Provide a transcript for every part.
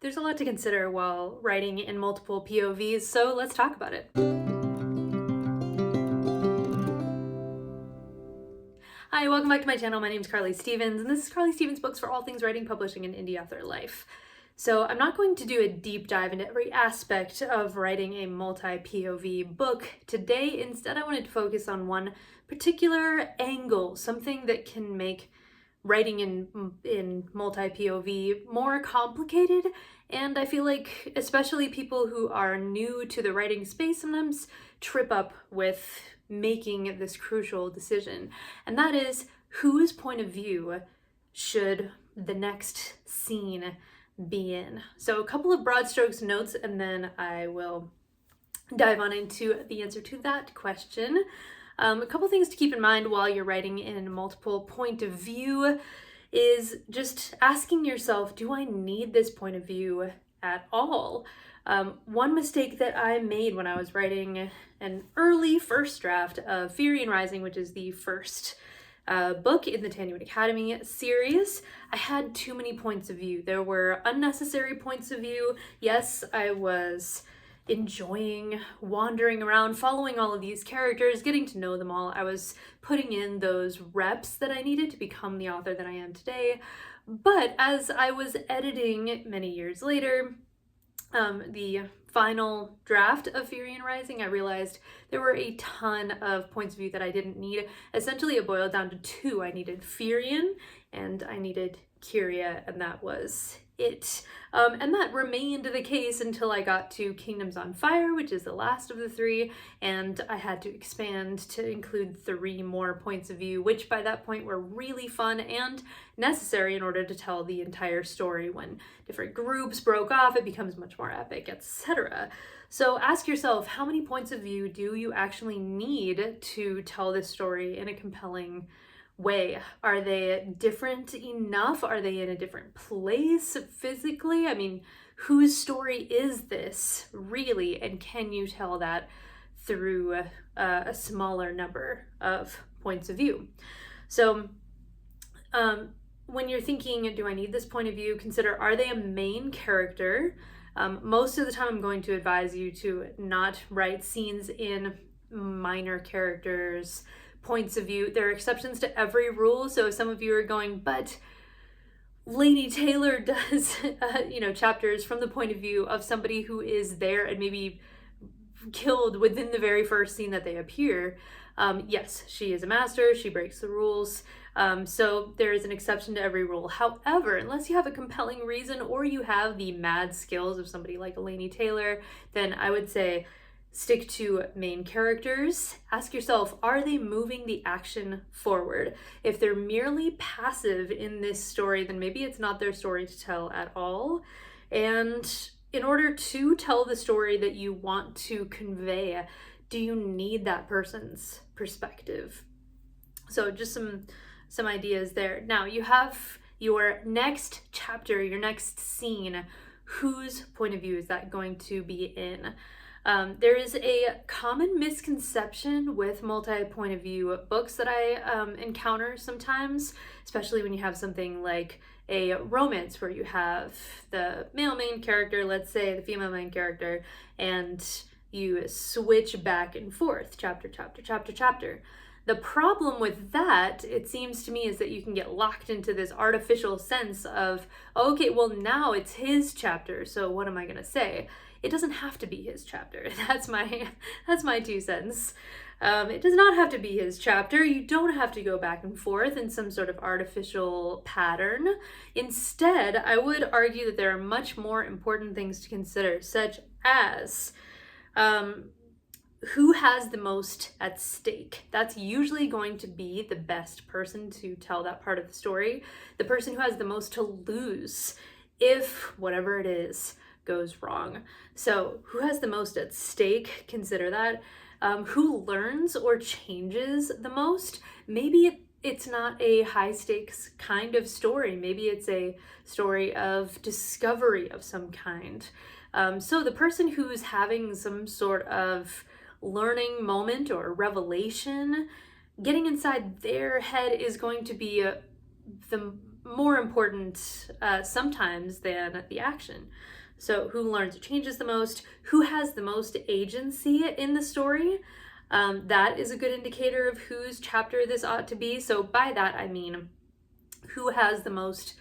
There's a lot to consider while writing in multiple POVs, so let's talk about it. Hi, welcome back to my channel. My name is Carly Stevens, and this is Carly Stevens Books for all things writing, publishing, and indie author life. So I'm not going to do a deep dive into every aspect of writing a multi-POV book today. Instead, I wanted to focus on one particular angle, something that can make writing in multi-POV more complicated. And I feel like especially people who are new to the writing space sometimes trip up with making this crucial decision. And that is, whose point of view should the next scene be in? So a couple of broad strokes notes, and then I will dive on into the answer to that question. A couple things to keep in mind while you're writing in multiple point of view is just asking yourself, do I need this point of view at all? One mistake that I made when I was writing an early first draft of Fury and Rising, which is the first book in the Tanya Academy series, I had too many points of view. There were unnecessary points of view. Yes, I was enjoying wandering around, following all of these characters, getting to know them all. I was putting in those reps that I needed to become the author that I am today. But as I was editing many years later, the final draft of Fury and Rising, I realized there were a ton of points of view that I didn't need. Essentially, it boiled down to two. I needed Furion and I needed Kyria, and that was it. And that remained the case until I got to Kingdoms on Fire, which is the last of the three, and I had to expand to include 3 more points of view, which by that point were really fun and necessary in order to tell the entire story. When different groups broke off, it becomes much more epic, etc. So ask yourself, how many points of view do you actually need to tell this story in a compelling way? Are they different enough? Are they in a different place physically? I mean, whose story is this really? And can you tell that through a smaller number of points of view? So when you're thinking, do I need this point of view? Consider, are they a main character? Most of the time I'm going to advise you to not write scenes in minor characters' points of view. There are exceptions to every rule. So if some of you are going, but Laini Taylor does, chapters from the point of view of somebody who is there and maybe killed within the very first scene that they appear. Yes, she is a master. She breaks the rules. So there is an exception to every rule. However, unless you have a compelling reason or you have the mad skills of somebody like Laini Taylor, then I would say stick to main characters. Ask yourself, are they moving the action forward? If they're merely passive in this story, then maybe it's not their story to tell at all. And in order to tell the story that you want to convey, do you need that person's perspective? So just some ideas there. Now you have your next chapter, your next scene. Whose point of view is that going to be in? There is a common misconception with multi-point of view books that I encounter sometimes, especially when you have something like a romance where you have the male main character, let's say the female main character, and you switch back and forth, chapter. The problem with that, it seems to me, is that you can get locked into this artificial sense of, okay, well now it's his chapter, so what am I gonna say? It doesn't have to be his chapter. That's my 2 cents. It does not have to be his chapter. You don't have to go back and forth in some sort of artificial pattern. Instead, I would argue that there are much more important things to consider, such as who has the most at stake. That's usually going to be the best person to tell that part of the story. The person who has the most to lose if whatever it is goes wrong. So who has the most at stake? Consider that. Who learns or changes the most? Maybe it's not a high stakes kind of story. Maybe it's a story of discovery of some kind. So the person who's having some sort of learning moment or revelation, getting inside their head is going to be the more important sometimes than the action. So who learns or changes the most, who has the most agency in the story, that is a good indicator of whose chapter this ought to be. So by that I mean who has the most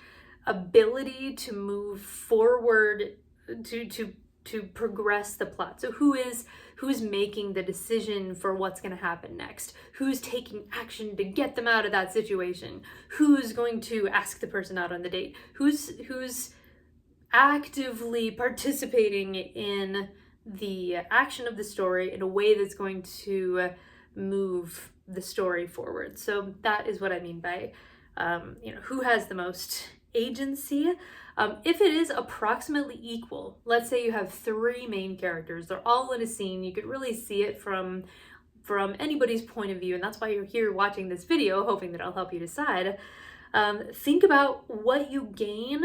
ability to move forward, to progress the plot. So who's making the decision for what's going to happen next, who's taking action to get them out of that situation, who's going to ask the person out on the date, who's actively participating in the action of the story in a way that's going to move the story forward. So that is what I mean by who has the most agency. If it is approximately equal, let's say you have 3 main characters, they're all in a scene, you could really see it from anybody's point of view, and that's why you're here watching this video, hoping that I'll help you decide. Think about what you gain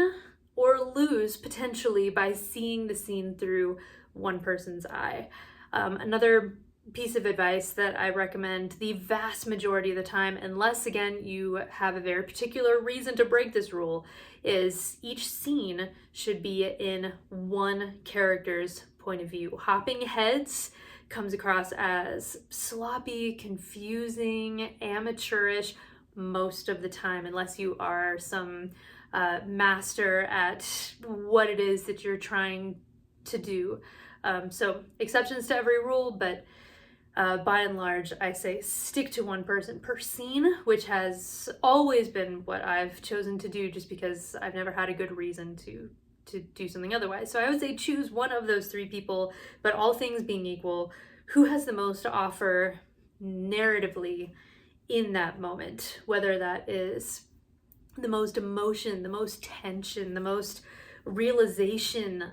or lose potentially by seeing the scene through one person's eye. Another piece of advice that I recommend the vast majority of the time, unless again you have a very particular reason to break this rule, is each scene should be in one character's point of view. Hopping heads comes across as sloppy, confusing, amateurish most of the time, unless you are some master at what it is that you're trying to do. So exceptions to every rule, but by and large, I say stick to one person per scene, which has always been what I've chosen to do just because I've never had a good reason to do something otherwise. So I would say choose one of those 3 people, but all things being equal, who has the most to offer narratively in that moment, whether that is the most emotion, the most tension, the most realization,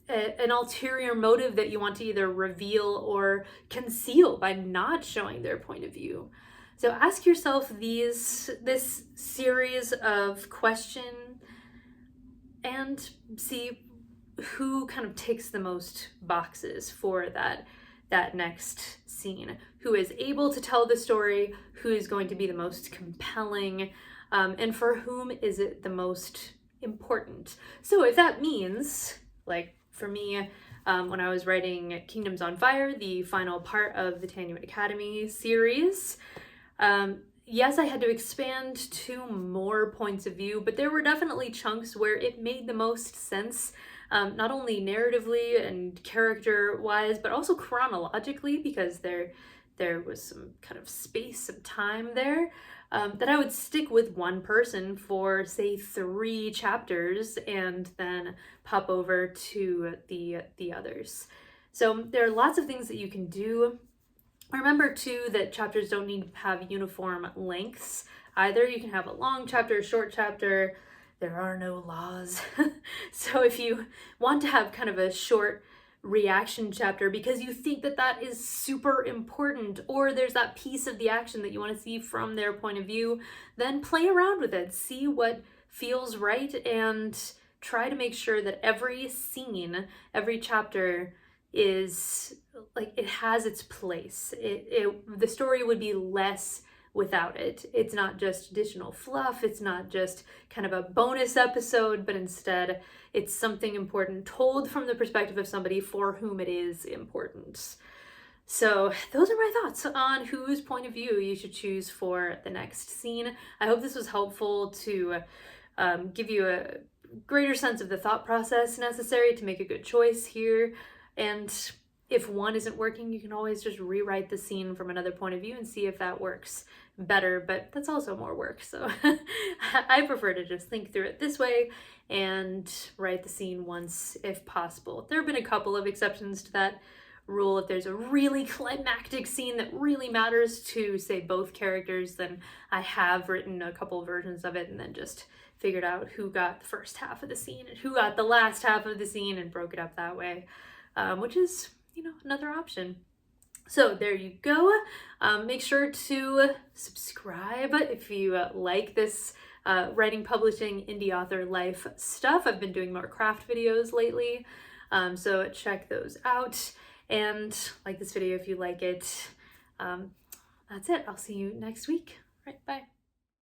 an ulterior motive that you want to either reveal or conceal by not showing their point of view. So ask yourself this series of questions and see who kind of ticks the most boxes for that next scene, who is able to tell the story, who is going to be the most compelling, and for whom is it the most important. So if that means, like for me, when I was writing Kingdoms on Fire, the final part of the Tanuit Academy series, yes, I had to expand to more points of view, but there were definitely chunks where it made the most sense, not only narratively and character-wise, but also chronologically, because there was some kind of space, some time there, that I would stick with one person for, say, 3 chapters and then pop over to the others. So there are lots of things that you can do. Remember, too, that chapters don't need to have uniform lengths either. You can have a long chapter, a short chapter. There are no laws. So if you want to have kind of a short reaction chapter because you think that is super important, or there's that piece of the action that you want to see from their point of view, then play around with it. See what feels right and try to make sure that every scene, every chapter is like, it has its place. The story would be less without it. It's not just additional fluff, it's not just kind of a bonus episode, but instead it's something important told from the perspective of somebody for whom it is important. So those are my thoughts on whose point of view you should choose for the next scene. I hope this was helpful to give you a greater sense of the thought process necessary to make a good choice here. And if one isn't working, you can always just rewrite the scene from another point of view and see if that works better, but that's also more work. So I prefer to just think through it this way and write the scene once if possible. There have been a couple of exceptions to that rule. If there's a really climactic scene that really matters to, say, both characters, then I have written a couple versions of it and then just figured out who got the first half of the scene and who got the last half of the scene and broke it up that way, which is, another option. So there you go. Make sure to subscribe if you like this writing, publishing, indie author life stuff. I've been doing more craft videos lately, so check those out. And like this video if you like it. That's it. I'll see you next week. All right, bye.